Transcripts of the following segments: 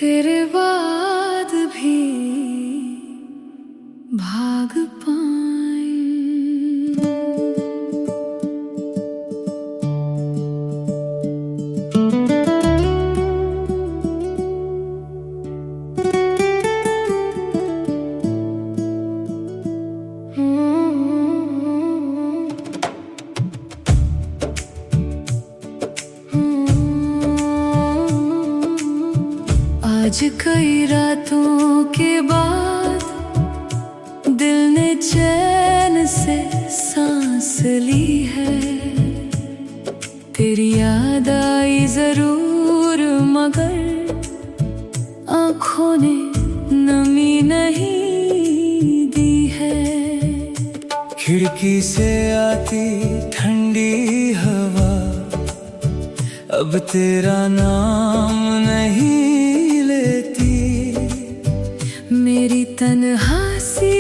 तेरे बाद भी भाग पाए। आज कई रातों के बाद दिल ने चैन से सांस ली है। तेरी याद आई जरूर मगर आँखों ने नमी नहीं दी है। खिड़की से आती ठंडी हवा अब तेरा नाम नहीं लेती। मेरी तन्हा सी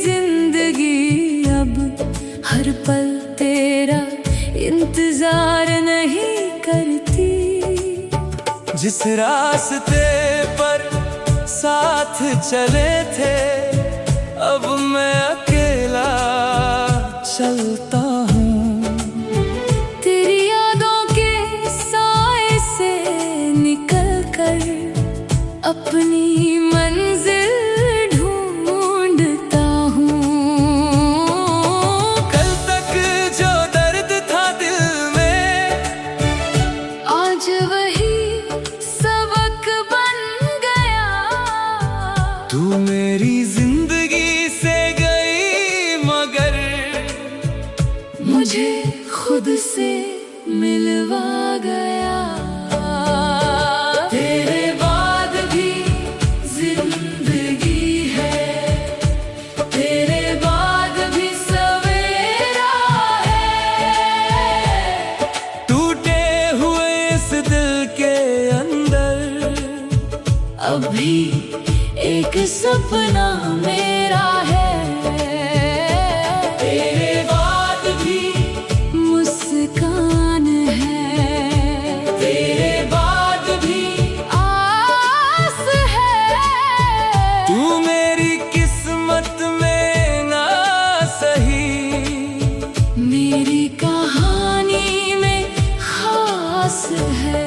जिंदगी अब हर पल तेरा इंतजार नहीं करती। जिस रास्ते पर साथ चले थे अब मैं अकेला चलता हूँ। तेरी यादों के साए से निकल कर अपनी मंजिल ढूंढता हूँ। कल तक जो दर्द था दिल में आज वही सबक बन गया। तू मेरी जिंदगी से गई मगर मुझे खुद से मिलवा गया। तेरे बाद भी जिंदगी है, तेरे बाद भी सवेरा है। टूटे हुए इस दिल के अंदर अभी एक सपना मेरा है। तेरे बाद भी मुस्कान है, तेरे बाद भी आस है। तू मेरी किस्मत में ना सही मेरी कहानी में खास है।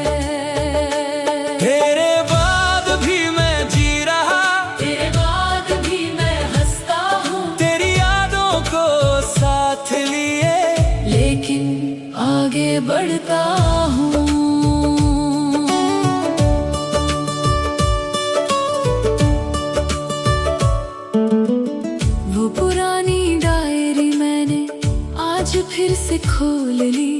तेरे बाद भी मैं जी रहा, तेरे बाद भी मैं हंसता हूँ। तेरी यादों को साथ लिए लेकिन आगे बढ़ता हूँ। वो पुरानी डायरी मैंने आज फिर से खोल ली।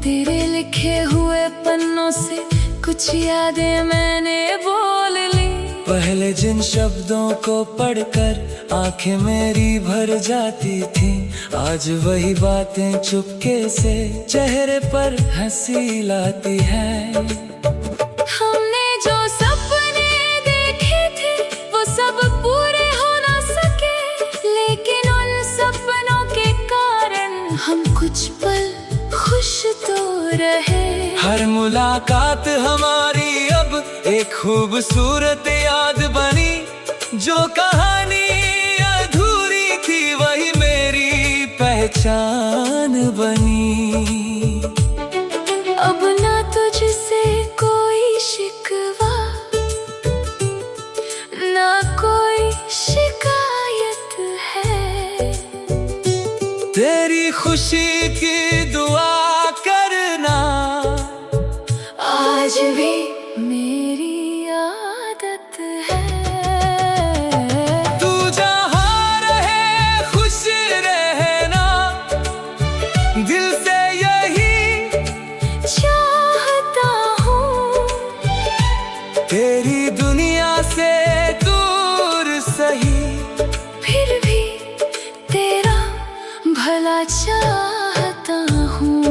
तेरे लिखे हुए पन्नों से कुछ यादें मैंने बोल ली। पहले जिन शब्दों को पढ़कर आंखें मेरी भर जाती थी आज वही बातें चुपके से चेहरे पर हंसी लाती है। हमने जो सपने देखे थे वो सब पूरे हो ना सके, लेकिन उन सपनों के कारण हम कुछ पल खुश तो रहे। हर मुलाकात हमारी अब एक खूबसूरत याद बनी। जो कहानी अधूरी थी वही मेरी पहचान बनी। अब ना तुझसे कोई शिकवा ना कोई शिकायत है। तेरी खुशी की दुआ करना आज भी मेरी आदत है। तू जहाँ रहे खुश रहना दिल से यही चाहता हूँ। तेरी दुनिया से दूर सही फिर भी तेरा भला चाहता हूँ।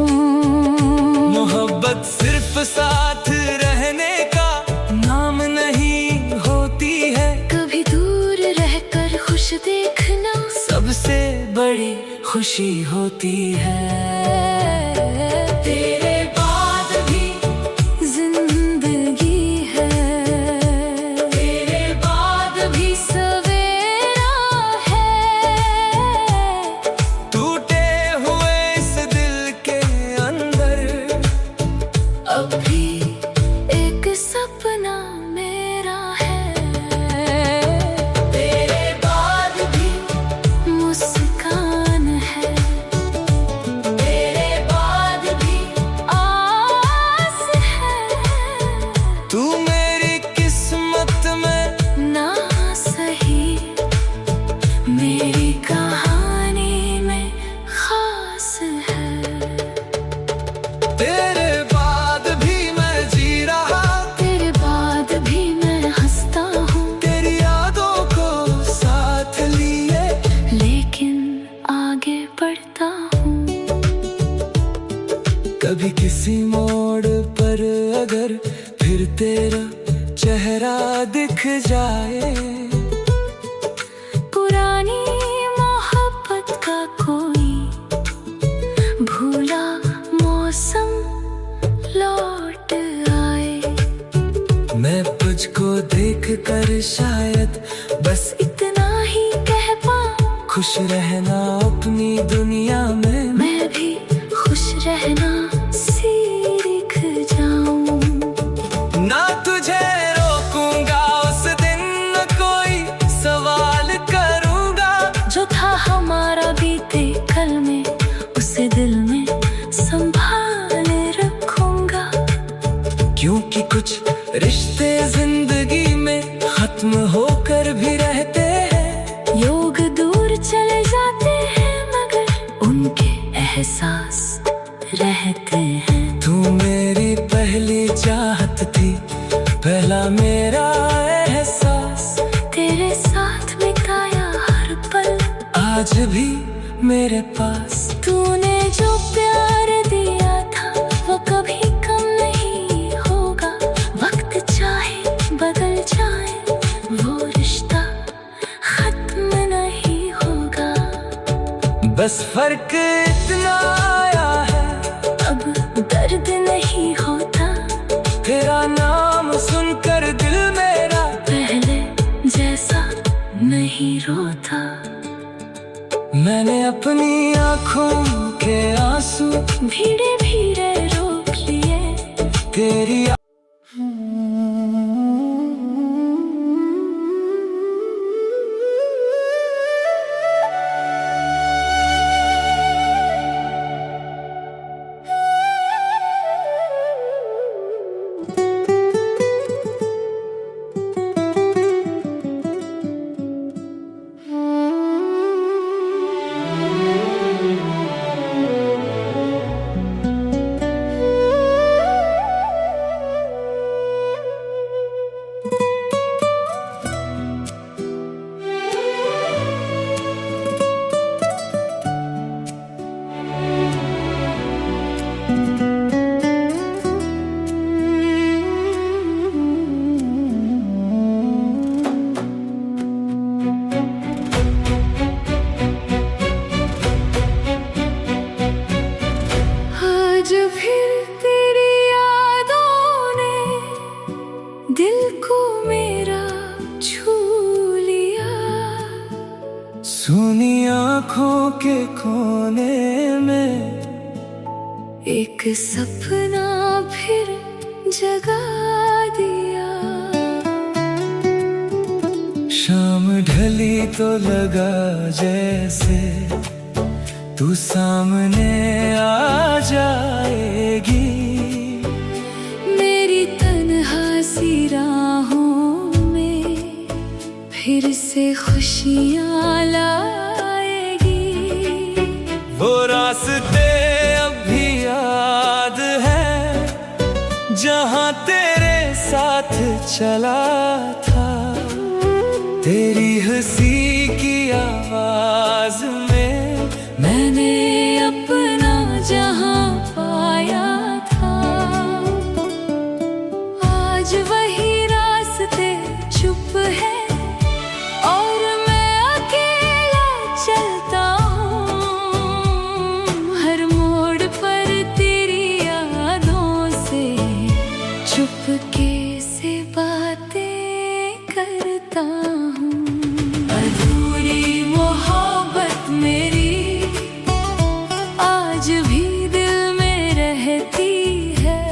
मोहब्बत सिर्फ साथ रहने का नाम नहीं होती है। कभी दूर रहकर खुश देखना सबसे बड़ी खुशी होती है। तेरे बाद भी जिंदगी है। तू मेरी किस्मत में ना सही, मेरी कहानी में खास है। तेरे बाद भी मैं जी रहा, तेरे बाद भी मैं हंसता हूँ, तेरी यादों को साथ लिए लेकिन आगे बढ़ता हूँ। कभी किसी मोड़ पर अगर फिर तेरा चेहरा दिख जाए, पुरानी मोहब्बत का कोई भूला मौसम लौट आए, मैं तुझको देख कर शायद बस इतना ही कह पाऊं, खुश रहना अपनी दुनिया में। मैं भी खुश रहना सीख जाऊं। ना तुझे रोकूंगा उस दिन, न कोई सवाल करूंगा, जो था हमारा बीते कल में, उसे दिल में संभाले रखूंगा। क्योंकि कुछ रिश्ते जिंदगी में खत्म होकर भी रहते हैं, योग दूर चले जाते हैं मगर उनके एहसास रहते हैं। तू मेरी पहली चाहत थी, पहला मेरा एहसास, तेरे साथ बिताया हर पल आज भी मेरे पास। तूने जो प्यार दिया था वो कभी कम नहीं होगा, वक्त चाहे बदल जाए वो रिश्ता खत्म नहीं होगा। बस फर्क इतना आया है, अब दर्द नहीं होता, तेरा नाम सुनकर दिल मेरा पहले जैसा नहीं रोता। मैंने अपनी आँखों के आंसू भीड़े भीड़े रोक लिए, तेरी आज फिर तेरी यादों ने दिल को मेरा छू लिया। सुनी आँखों के कोने में एक सपना फिर जगा दिया। शाम ढली तो लगा जैसे तू सामने आ जाएगी, मेरी तन्हा सी राहों में फिर से खुशियाँ लाएगी। वो रास्ते अब भी याद है जहाँ तेरे साथ चला था, तेरी हंसी की आवाज में मैंने अपना जहां पाया था। आज वही रास्ते चुप है और मैं अकेला चलता हूँ, हर मोड़ पर तेरी यादों से चुपके से बातें करता हूँ। अधूरी मोहब्बत मेरी आज भी दिल में रहती है,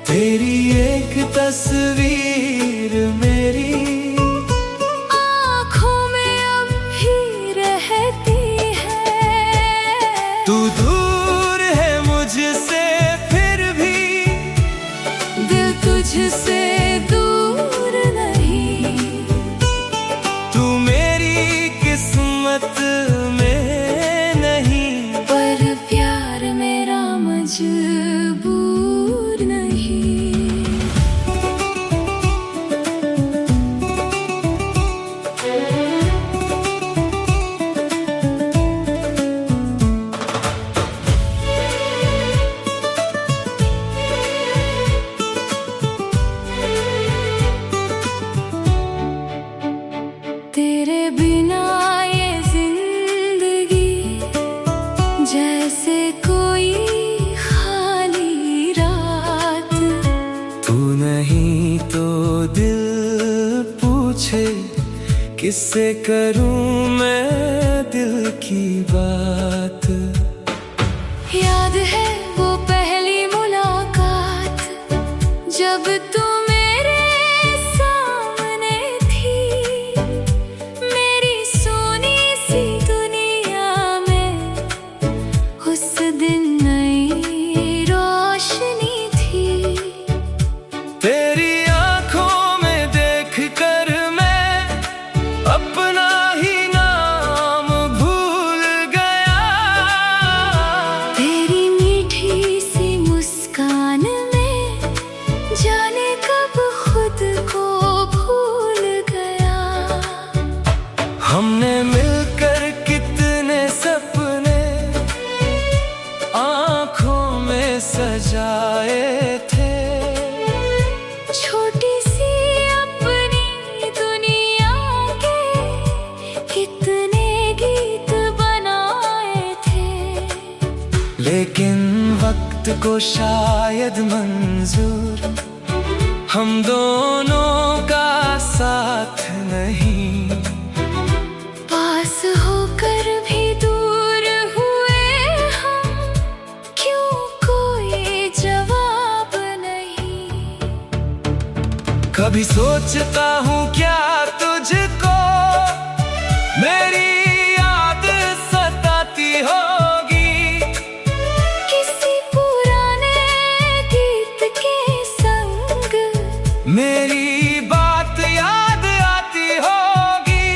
तेरी एक तस्वीर मेरी आँखों में अब भी रहती है। तू दूर है मुझसे फिर भी दिल तुझ तुझसे दूर नहीं। तू मेरी किस्मत में नहीं, पर प्यार मेरा मजबूर नहीं। तेरे बिना ये जिंदगी जैसे कोई खाली रात। तू नहीं तो दिल पूछे किससे करूं मैं दिल की बात। याद है वो पहली मुलाकात जब तू मेरे सामने थी। मेरी सोनी सी दुनिया में उस दिन नई रोशनी थी। तेरी आंखों में देख कर मैं अपना ही नाम भूल गया। तेरी मीठी सी मुस्कान में जाने कब खुद को भूल गया। हमने मिलकर कितने सपने आंखों में सजाए थे। छोटी सी अपनी दुनिया के कितने गीत बनाए थे। लेकिन वक्त को शायद मंजूर हम दोनों का साथ नहीं। पास होकर भी दूर हुए हम, क्यों कोई जवाब नहीं। कभी सोचता हूँ क्या तुझको मेरी याद सताती होगी। किसी पुराने गीत के संग मेरी बात याद आती होगी।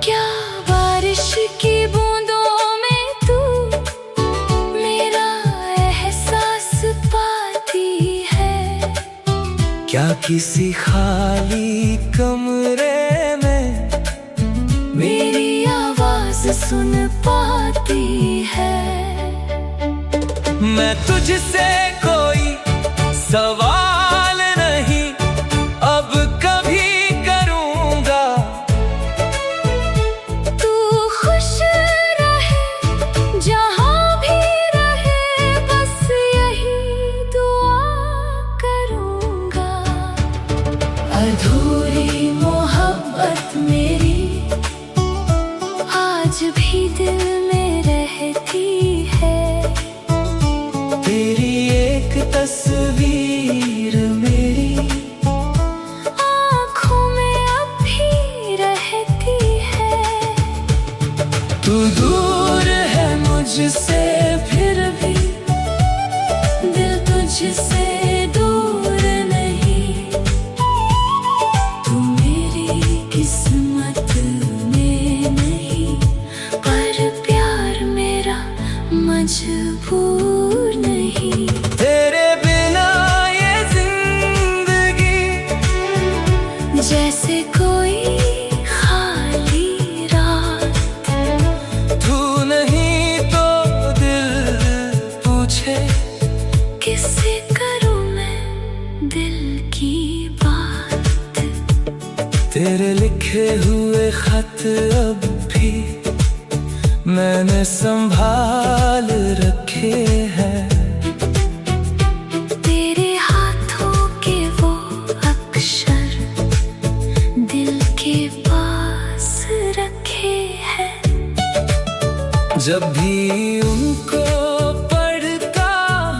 क्या बारिश की बूंदों में तू मेरा एहसास पाती है। क्या किसी खाली कमरे में मेरी आवाज सुन पाती है। मैं तुझसे कोई सवाल नहीं अब कभी करूँगा। तू खुश रहे जहाँ भी रहे, बस यही दुआ करूँगा। अधूरी मोहब्बत मेरी आज भी दिल में रहती है। तेरी एक तस्वीर मेरी आँखों में अब भी रहती है। तू दूर है मुझसे फिर भी दिल तुझसे दूर नहीं। तू मेरी किस्मत में नहीं, पर प्यार मेरा मजबूर नहीं। तेरे बिना ये जिंदगी जैसे कोई खाली रात। तू नहीं तो दिल पूछे किससे करूँ मैं दिल की बात। तेरे लिखे हुए खत अब भी मैंने संभाल रखे हैं। तेरे हाथों के वो अक्षर दिल के पास रखे हैं। जब भी उनको पढ़ता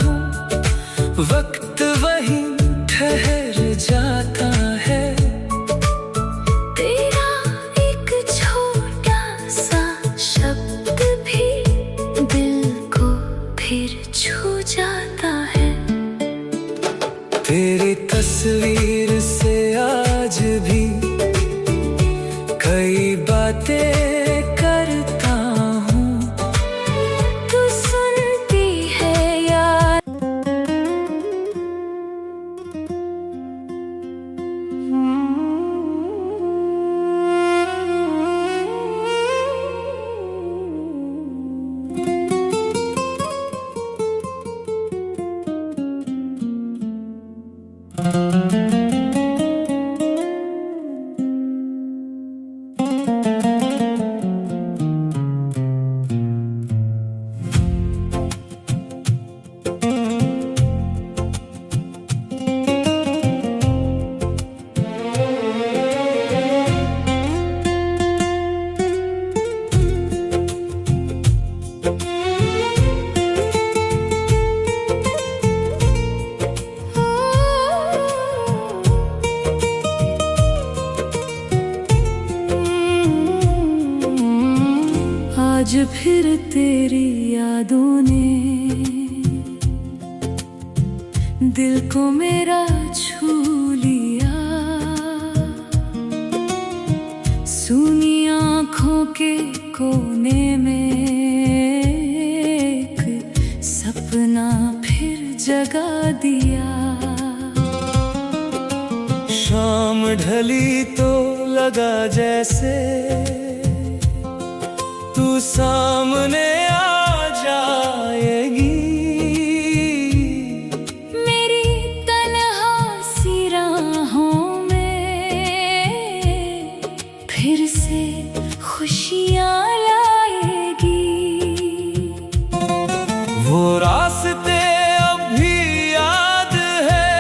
हूँ वक्त वहीं ठहर जाता है। तेरा एक छोटा सा शब्द भी दिल को फिर छू जाता है। तेरी तस्वीर से आज भी कई बातें करता हूँ। तू सुनती है यार। आज फिर तेरी यादों ने दिल को मेरा छू लिया। सूनी आँखों के कोने में एक सपना फिर जगा दिया। शाम ढली तो लगा जैसे तू सामने आ जाएगी। मेरी तन्हा सी राहों में फिर से खुशियाँ लाएगी। वो रास्ते अब भी याद है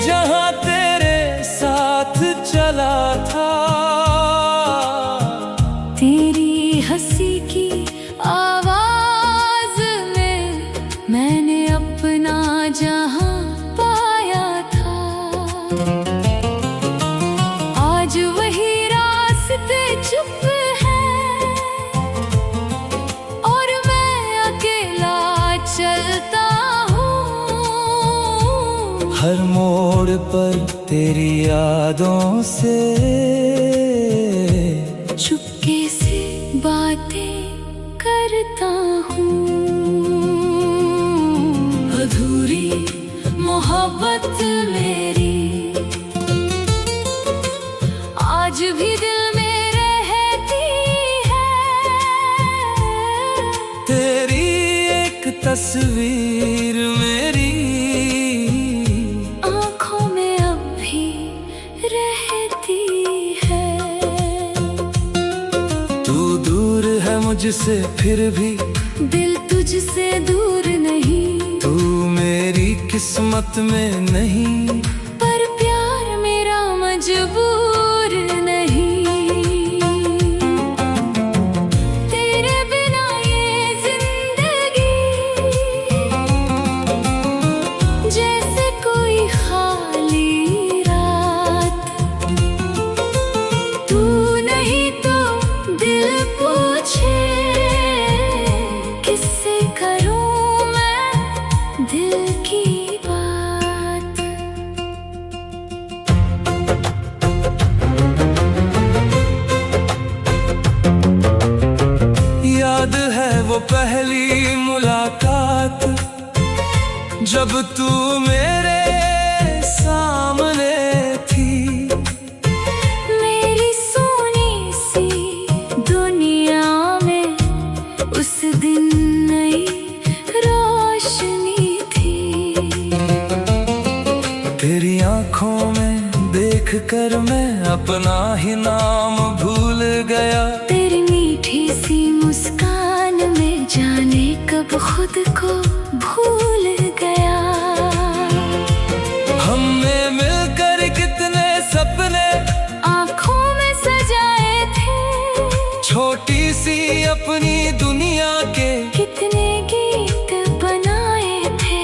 जहाँ तेरे साथ चला था। तेरी हंसी की आवाज में मैंने अपना जहां पाया था। आज वही रास्ते चुप हैं और मैं अकेला चलता हूँ। हर मोड़ पर तेरी यादों से चुपके से बातें करता हूँ। अधूरी मोहब्बत मेरी आज भी दिल में रहती है। तेरी एक तस्वीर मेरी आँखों में अब भी रहती है। मुझसे फिर भी दिल तुझसे दूर नहीं। तू मेरी किस्मत में नहीं, पर प्यार मेरा मजबूर नहीं। तेरे बिना ये जिंदगी जैसे कोई खाली रात। तू नहीं तो दिल पूछे किससे करूं मैं दिल की बात। याद है वो पहली मुलाकात जब तू मेरे सामने थी। मेरी सोनी सी दुनिया में उस दिन नई रोशनी थी। तेरी आंखों में देख कर मैं अपना ही नाम भूल गया। तेरी मीठी सी मुस्कान में जाने कब खुद को भूल गया। हमने मिलकर कितने सपने आँखों में सजाए थे। छोटी सी अपनी दुनिया के कितने गीत बनाए थे।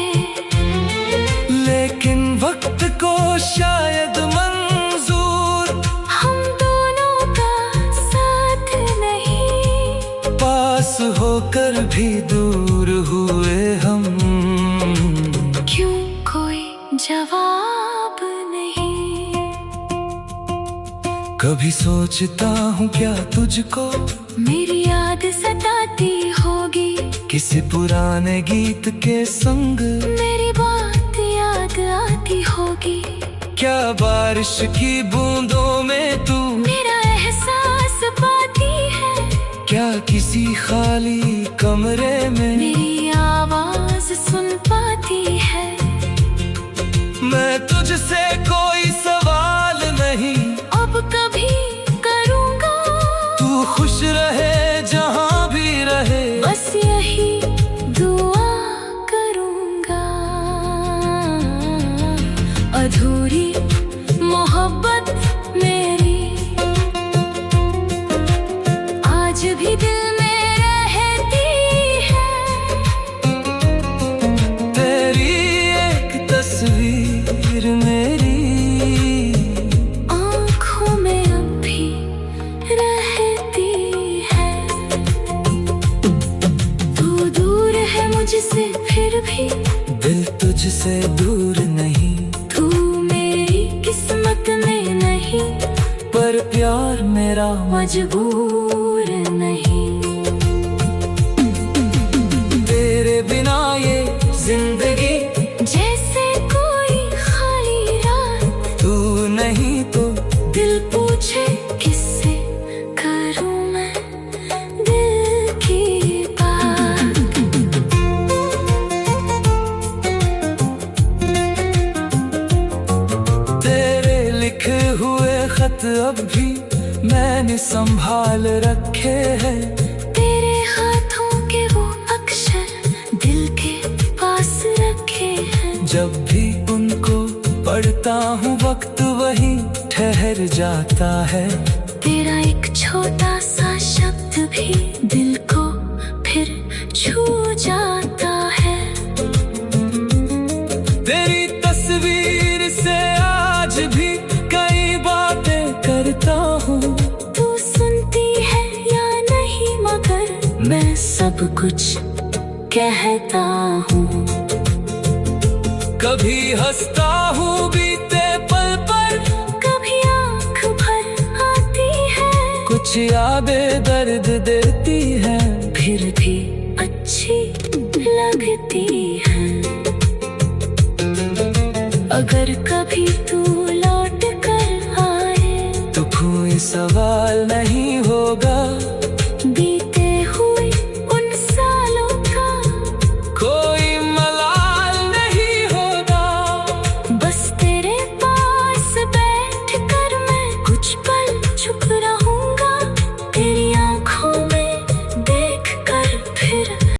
लेकिन वक्त को शायद मंजूर हम दोनों का साथ नहीं। पास होकर भी दूर हुए हम। क्यों कोई जवाब नहीं। कभी सोचता हूँ क्या तुझको मेरी याद सताती होगी, किसी पुराने गीत के संग मेरी बात याद आती होगी। क्या बारिश की बूंदों में तू मेरा एहसास पाती है, क्या किसी खाली कमरे में मेरी आवाज सुन पाती है। मैं तुझसे कोई सवाल नहीं अब कभी करूँगा, तू खुश रहे जहाँ भी रहे, बस यही दुआ करूँगा। अधूरी मोहब्बत मेरी आज भी दिल में रहती है। तेरी एक तस्वीर मेरी आँखों में अब भी रहती है। तू दूर है मुझसे फिर भी दिल तुझसे दूर नहीं, तू मेरी किस्मत में नहीं, पर प्यार मेरा मजबूर नहीं। तेरे बिना ये जिंदगी जैसे कोई खाली रात, तू नहीं तो दिल पूछे किससे करूं मैं दिल की बात। तेरे लिखे हुए खत अब भी मैंने संभाल रखे हैं, तेरे हाथों के वो अक्षर दिल के पास रखे हैं। जब भी उनको पढ़ता हूँ वक्त वही ठहर जाता है। तेरा एक छोटा सा शब्द भी दिल को फिर छू जाता है। तेरी तस्वीर से आज भी कई बातें करता हूँ, तू सुनती है या नहीं मगर मैं सब कुछ कहता हूँ। कभी हंसता हूँ बीते पल पर, कभी आँख भर आती है, कुछ यादें दर्द देती हैं, फिर भी अच्छी लगती है। अगर कभी तू लौट कर आए तो कोई सवाल